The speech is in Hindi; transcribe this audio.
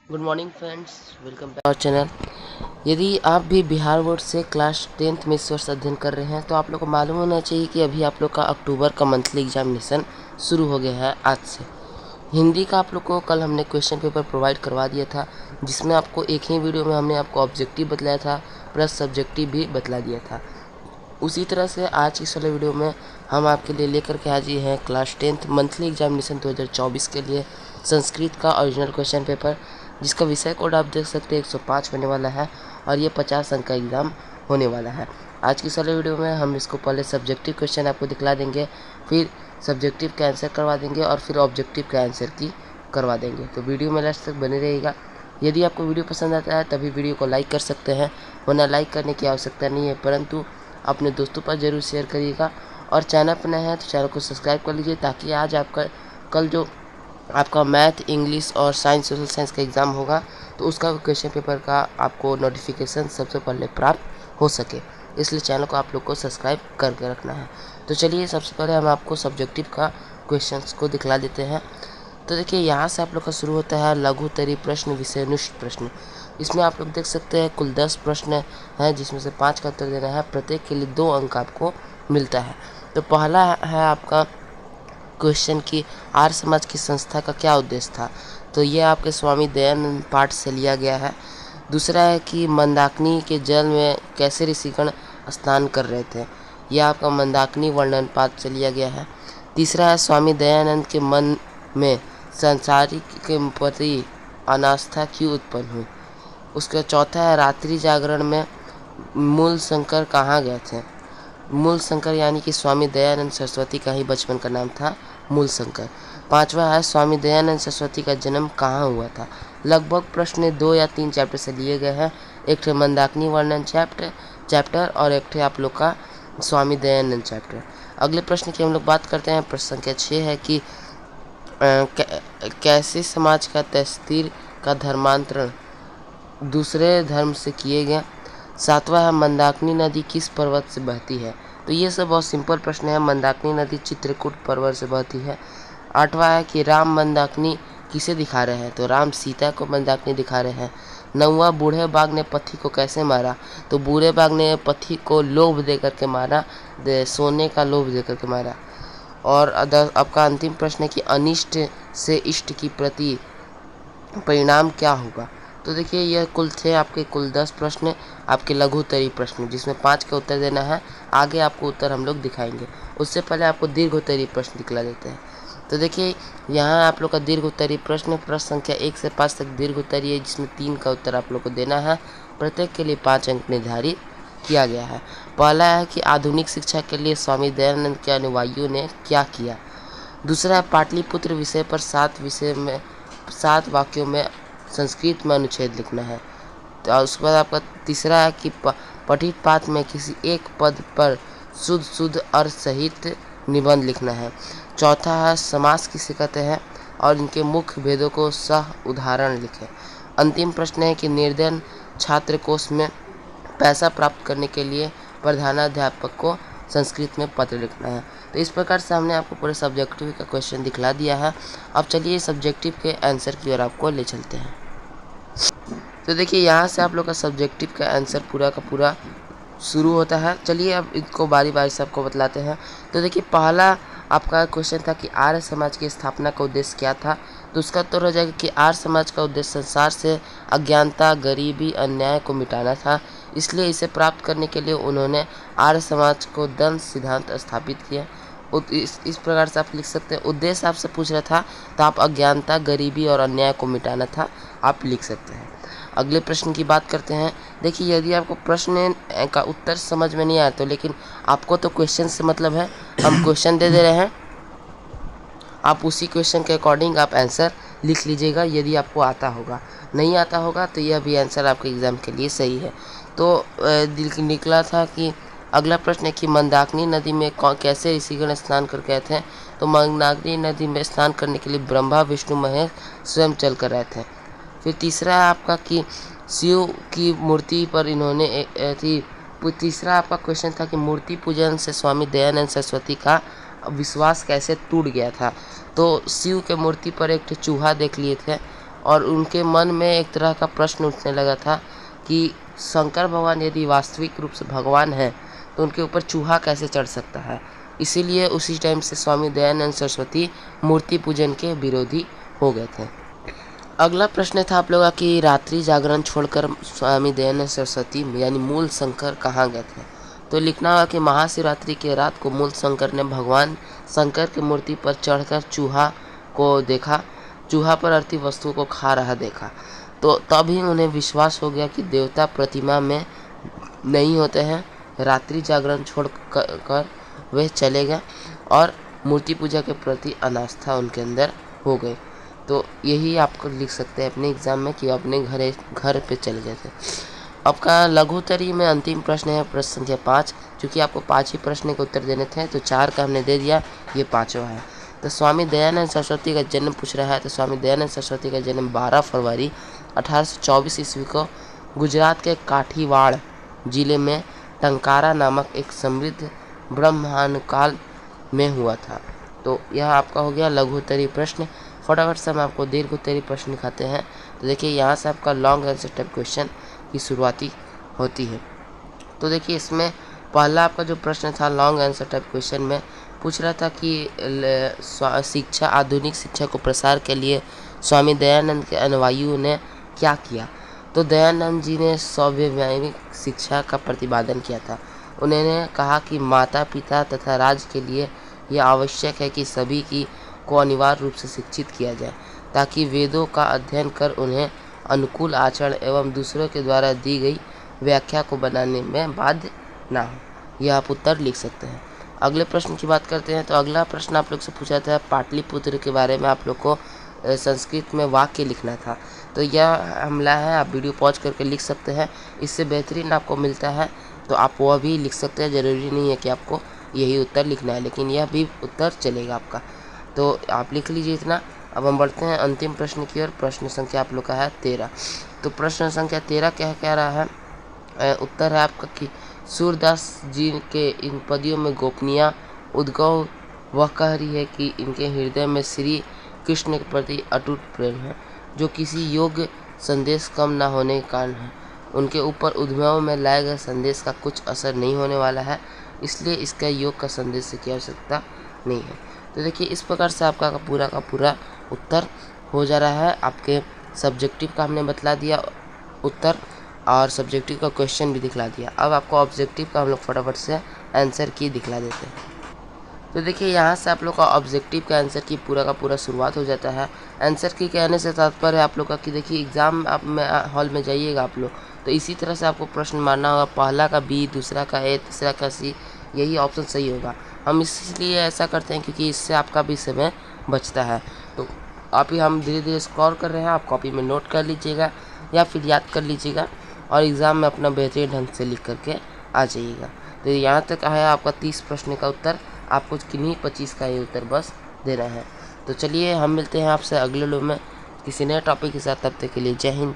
Good morning friends, welcome back our channel. यदि आप भी बिहार बोर्ड से क्लास 10th में इस वर्ष अध्ययन कर रहे हैं तो आप लोग को मालूम होना चाहिए कि अभी आप लोग का अक्टूबर का मंथली एग्जामिनेशन शुरू हो गया है आज से। हिंदी का आप लोग को कल हमने क्वेश्चन पेपर प्रोवाइड करवा दिया था, जिसमें आपको एक ही वीडियो में हमने आपको ऑब्जेक्टिव बतलाया था प्लस सब्जेक्टिव भी बतला दिया था। उसी तरह से आज इस वाले वीडियो में हम आपके लिए लेकर के हाजिर हैं क्लास 10th मंथली एग्जामिनेशन 2024 के लिए संस्कृत का ओरिजिनल क्वेश्चन पेपर, जिसका विषय कोड आप देख सकते हैं 105 होने वाला है और ये 50 अंक का एग्ज़ाम होने वाला है। आज की इस वाले वीडियो में हम इसको पहले सब्जेक्टिव क्वेश्चन आपको दिखला देंगे, फिर सब्जेक्टिव का आंसर करवा देंगे और फिर ऑब्जेक्टिव का आंसर की करवा देंगे। तो वीडियो में लास्ट तक बने रहेगा। यदि आपको वीडियो पसंद आता है तभी वीडियो को लाइक कर सकते हैं, वरना लाइक करने की आवश्यकता नहीं है, परंतु अपने दोस्तों पर ज़रूर शेयर करिएगा। और चैनल पर नए हैं तो चैनल को सब्सक्राइब कर लीजिए, ताकि आज आपका कल जो आपका मैथ, इंग्लिश और साइंस, सोशल साइंस का एग्ज़ाम होगा तो उसका क्वेश्चन पेपर का आपको नोटिफिकेशन सबसे पहले प्राप्त हो सके। इसलिए चैनल को आप लोग को सब्सक्राइब करके रखना है। तो चलिए सबसे पहले हम आपको सब्जेक्टिव का क्वेश्चंस को दिखला देते हैं। तो देखिए, यहाँ से आप लोग का शुरू होता है लघुत्तरी प्रश्न विषयनुष्ठ प्रश्न। इसमें आप लोग देख सकते हैं कुल 10 प्रश्न हैं, जिसमें से 5 का उत्तर देना है। प्रत्येक के लिए 2 अंक आपको मिलता है। तो पहला है आपका क्वेश्चन कि आर्य समाज की संस्था का क्या उद्देश्य था। तो ये आपके स्वामी दयानंद पाठ से लिया गया है। दूसरा है कि मंदाकिनी के जल में कैसे ऋषिगण स्नान कर रहे थे। यह आपका मंदाकिनी वर्णन पाठ से लिया गया है। तीसरा है स्वामी दयानंद के मन में संसारिक के प्रति अनास्था क्यों उत्पन्न हुई। उसका चौथा है रात्रि जागरण में मूल शंकर कहाँ गए थे। मूल शंकर यानी कि स्वामी दयानंद सरस्वती का ही बचपन का नाम था मूल शंकर। पांचवा है स्वामी दयानंद सरस्वती का जन्म कहाँ हुआ था। लगभग प्रश्न 2 या 3 चैप्टर से लिए गए हैं। एक थे मंदाकिनी वर्णन चैप्टर और एक थे आप लोग का स्वामी दयानंद चैप्टर। अगले प्रश्न की हम लोग बात करते हैं। प्रश्न संख्या 6 है कि कैसे समाज का तस्तीर का धर्मांतरण दूसरे धर्म से किए गया। सातवां है मंदाकिनी नदी किस पर्वत से बहती है। तो ये सब बहुत सिंपल प्रश्न है। मंदाकिनी नदी चित्रकूट पर्वत से बहती है। आठवां है कि राम मंदाकिनी किसे दिखा रहे हैं। तो राम सीता को मंदाकिनी दिखा रहे हैं। नौवां बूढ़े बाघ ने पथी को कैसे मारा। तो बूढ़े बाघ ने पथी को लोभ दे करके मारा, सोने का लोभ दे करके मारा। और आपका अंतिम प्रश्न है कि अनिष्ट से इष्ट की प्रति परिणाम क्या होगा। तो देखिए, यह कुल थे आपके कुल 10 प्रश्न आपके लघुत्तरी प्रश्न, जिसमें 5 का उत्तर देना है। आगे आपको उत्तर हम लोग दिखाएंगे, उससे पहले आपको दीर्घोत्तरी प्रश्न दिखला देते हैं। तो देखिए, यहाँ आप लोग का दीर्घोत्तरी प्रश्न संख्या 1 से 5 तक दीर्घोत्तरी है, जिसमें 3 का उत्तर आप लोग को देना है। प्रत्येक के लिए 5 अंक निर्धारित किया गया है। पहला है कि आधुनिक शिक्षा के लिए स्वामी दयानंद के अनुयायियों ने क्या किया। दूसरा है पाटलिपुत्र विषय पर 7 वाक्यों में संस्कृत में अनुच्छेद लिखना है। तो उसके बाद आपका तीसरा है कि पठित पाठ में किसी एक पद पर शुद्ध अर्थ सहित निबंध लिखना है। चौथा है समास किसे कहते हैं और इनके मुख्य भेदों को सह उदाहरण लिखें। अंतिम प्रश्न है कि निर्धन छात्र कोष में पैसा प्राप्त करने के लिए प्रधानाध्यापक को संस्कृत में पत्र लिखना है। तो इस प्रकार से हमने आपको पूरे सब्जेक्टिव का क्वेश्चन दिखला दिया है। अब चलिए सब्जेक्टिव के आंसर की ओर आपको ले चलते हैं। तो देखिए, यहाँ से आप लोग का सब्जेक्टिव का आंसर पूरा का पूरा शुरू होता है। चलिए अब इसको बारी बारी से आपको बतलाते हैं। तो देखिए, पहला आपका क्वेश्चन था कि आर्य समाज की स्थापना का उद्देश्य क्या था। तो उसका उत्तर हो जाएगा कि आर्य समाज का उद्देश्य संसार से अज्ञानता, गरीबी, अन्याय को मिटाना था। इसलिए इसे प्राप्त करने के लिए उन्होंने आर्य समाज को दंड सिद्धांत स्थापित किया। इस प्रकार से आप लिख सकते हैं। उद्देश्य आपसे पूछ रहा था तो आप अज्ञानता, गरीबी और अन्याय को मिटाना था, आप लिख सकते हैं। अगले प्रश्न की बात करते हैं। देखिए, यदि आपको प्रश्न का उत्तर समझ में नहीं आया तो, लेकिन आपको तो क्वेश्चन से मतलब है, हम क्वेश्चन दे रहे हैं, आप उसी क्वेश्चन के अकॉर्डिंग आप आंसर लिख लीजिएगा। यदि आपको आता होगा, नहीं आता होगा तो यह भी आंसर आपके एग्ज़ाम के लिए सही है। तो निकला था कि अगला प्रश्न है कि मंदाकिनी नदी में कैसे ऋषिगण स्नान कर गए थे। तो मंदाकिनी नदी में स्नान करने के लिए ब्रह्मा, विष्णु, महेश स्वयं चल कर रहे थे। फिर तीसरा है आपका कि शिव की मूर्ति पर इन्होंने तीसरा आपका क्वेश्चन था कि मूर्ति पूजन से स्वामी दयानंद सरस्वती का विश्वास कैसे टूट गया था। तो शिव के मूर्ति पर एक चूहा देख लिए थे और उनके मन में एक तरह का प्रश्न उठने लगा था कि शंकर भगवान यदि वास्तविक रूप से भगवान है तो उनके ऊपर चूहा कैसे चढ़ सकता है। इसीलिए उसी टाइम से स्वामी दयानंद सरस्वती मूर्ति पूजन के विरोधी हो गए थे। अगला प्रश्न था आप लोगों का कि रात्रि जागरण छोड़कर स्वामी दयानंद सरस्वती यानी मूल शंकर कहाँ गए थे। तो लिखना होगा कि महाशिवरात्रि के रात को मूल शंकर ने भगवान शंकर की मूर्ति पर चढ़कर चूहा को देखा, चूहा पर अर्थी वस्तु को खा रहा देखा। तो तभी उन्हें विश्वास हो गया कि देवता प्रतिमा में नहीं होते हैं। रात्रि जागरण छोड़ कर वे चले गए और मूर्ति पूजा के प्रति अनास्था उनके अंदर हो गई। तो यही आपको लिख सकते हैं अपने एग्जाम में कि अपने घर पे चले गए थे। आपका लघुत्तरी में अंतिम प्रश्न है प्रश्न संख्या 5, क्योंकि आपको 5 ही प्रश्न के उत्तर देने थे तो 4 का हमने दे दिया, ये 5वां है। तो स्वामी दयानंद सरस्वती का जन्म पूछ रहा है। तो स्वामी दयानंद सरस्वती का जन्म 12 फरवरी 1824 ईस्वी को गुजरात के काठीवाड़ जिले में टंकारा नामक एक समृद्ध ब्रह्मांडकाल में हुआ था। तो यह आपका हो गया लघुत्तरी प्रश्न। फटाफट से हम आपको दीर्घोत्तरी प्रश्न दिखाते हैं। तो देखिए यहाँ से आपका लॉन्ग आंसर टाइप क्वेश्चन की शुरुआती होती है। तो देखिए इसमें पहला आपका जो प्रश्न था लॉन्ग आंसर टाइप क्वेश्चन में पूछ रहा था कि शिक्षा आधुनिक शिक्षा को प्रसार के लिए स्वामी दयानंद के अनुयायियों ने क्या किया। तो दयानंद जी ने स्वैधानिक शिक्षा का प्रतिपादन किया था। उन्होंने कहा कि माता पिता तथा राज्य के लिए यह आवश्यक है कि सभी को अनिवार्य रूप से शिक्षित किया जाए, ताकि वेदों का अध्ययन कर उन्हें अनुकूल आचरण एवं दूसरों के द्वारा दी गई व्याख्या को बनाने में बाध्य ना हो। यह आप उत्तर लिख सकते हैं। अगले प्रश्न की बात करते हैं। तो अगला प्रश्न आप लोग से पूछा था पाटलिपुत्र के बारे में, आप लोग को संस्कृत में वाक्य लिखना था। तो यह हमला है, आप वीडियो पॉज करके लिख सकते हैं। इससे बेहतरीन आपको मिलता है तो आप वह भी लिख सकते हैं। ज़रूरी नहीं है कि आपको यही उत्तर लिखना है, लेकिन यह भी उत्तर चलेगा आपका, तो आप लिख लीजिए इतना। अब हम बढ़ते हैं अंतिम प्रश्न की ओर। प्रश्न संख्या आप लोग का है 13। तो प्रश्न संख्या 13 क्या कह रहा है, उत्तर है आपका कि सूरदास जी के इन पदियों में गोपनीय उद्गव वह कह रही है कि इनके हृदय में श्री कृष्ण के प्रति अटूट प्रेम है, जो किसी योग्य संदेश कम ना होने के कारण है। उनके ऊपर उद्भव में लाए गए संदेश का कुछ असर नहीं होने वाला है, इसलिए इसका योग का संदेश की आवश्यकता नहीं है। तो देखिए इस प्रकार से आपका का पूरा उत्तर हो जा रहा है। आपके सब्जेक्टिव का हमने बतला दिया उत्तर और सब्जेक्टिव का क्वेश्चन भी दिखला दिया। अब आपको ऑब्जेक्टिव का हम लोग फटाफट से आंसर की दिखला देते हैं। तो देखिए यहाँ से आप लोग का ऑब्जेक्टिव का आंसर की पूरा का पूरा शुरुआत हो जाता है। आंसर की कहने से तात्पर्य आप लोग का कि देखिए एग्ज़ाम आप में हॉल में जाइएगा आप लोग, तो इसी तरह से आपको प्रश्न मारना होगा। पहला का बी, दूसरा का ए, तीसरा का सी, यही ऑप्शन सही होगा। हम इसलिए ऐसा करते हैं क्योंकि इससे आपका भी समय बचता है। तो आप ही हम धीरे धीरे स्कोर कर रहे हैं, आप कॉपी में नोट कर लीजिएगा या फिर याद कर लीजिएगा और एग्ज़ाम में अपना बेहतरीन ढंग से लिख करके आ जाइएगा। तो यहाँ तक आया आपका 30 प्रश्न का उत्तर, आपको किन्हीं 25 का ही उत्तर बस देना है। तो चलिए हम मिलते हैं आपसे अगले लो में किसी नए टॉपिक के साथ। तब तक के लिए जय हिंद।